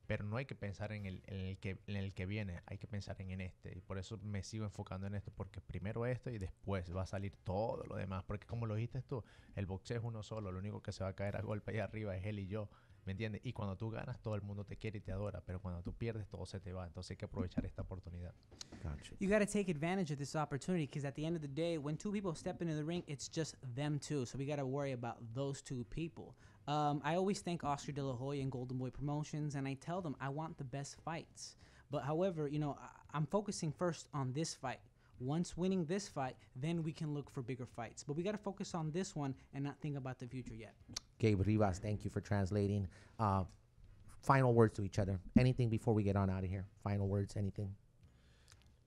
pero no hay que pensar en el que viene, hay que pensar en este, y por eso me sigo enfocando en esto, porque primero esto y después va a salir todo lo demás, porque como lo dijiste tú, el boxeo es uno solo, lo único que se va a caer a golpe ahí arriba es él y yo, ¿me entiendes? Y cuando tú ganas, todo el mundo te quiere y te adora, pero cuando tú pierdes, todo se te va, entonces hay que aprovechar esta oportunidad. Gotcha. You got to take advantage of this opportunity, because at the end of the day, when two people step into the ring, it's just them two. So we got to worry about those two people. I always thank Oscar De La Hoya and Golden Boy Promotions, and I tell them I want the best fights. But however, I'm focusing first on this fight. Once winning this fight, then we can look for bigger fights. But we got to focus on this one and not think about the future yet. Gabe Rivas, thank you for translating. Final words to each other. Anything before we get on out of here? Final words, anything?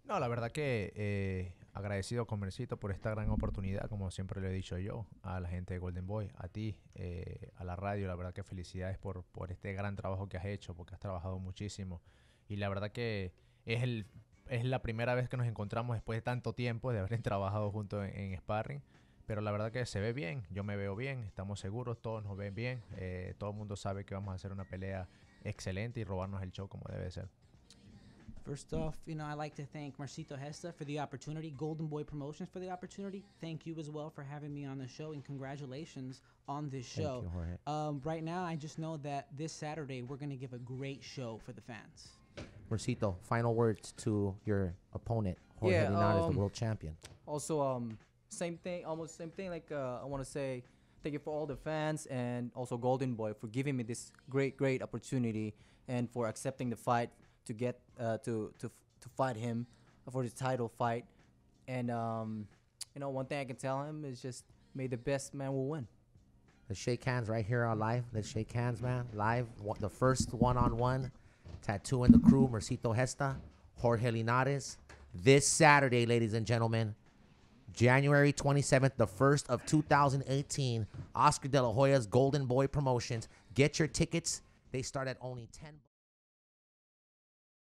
No, la verdad que agradecido con Mercito por esta gran oportunidad, como siempre le he dicho yo, a la gente de Golden Boy, a ti, a la radio, la verdad que felicidades por este gran trabajo que has hecho, porque has trabajado muchísimo. Y la verdad que es es la primera vez que nos encontramos después de tanto tiempo de haber trabajado juntos en sparring. Pero la verdad que se ve bien, yo me veo bien, estamos seguros, todos nos ven bien. Todo el mundo sabe que vamos a hacer una pelea excelente y robarnos el show como debe ser. First off, I'd like to thank Mercito Gesta for the opportunity, Golden Boy Promotions for the opportunity. Thank you as well for having me on the show, and congratulations on this show. Thank you, Jorge. Right now, I just know that this Saturday we're going to give a great show for the fans. Mercito, final words to your opponent, Jorge Yeah, Linares, the world champion. Also, same thing, almost same thing. Like I want to say thank you for all the fans and also Golden Boy for giving me this great opportunity and for accepting the fight to get to fight him for the title fight. And one thing I can tell him is just may the best man will win. Let's shake hands right here on live. Let's shake hands, man. Live, the first one-on-one tattoo in the crew, Mercito Gesta, Jorge Linares. This Saturday, ladies and gentlemen, January 27th, the 1st of 2018, Oscar De La Hoya's Golden Boy Promotions. Get your tickets. They start at only $10.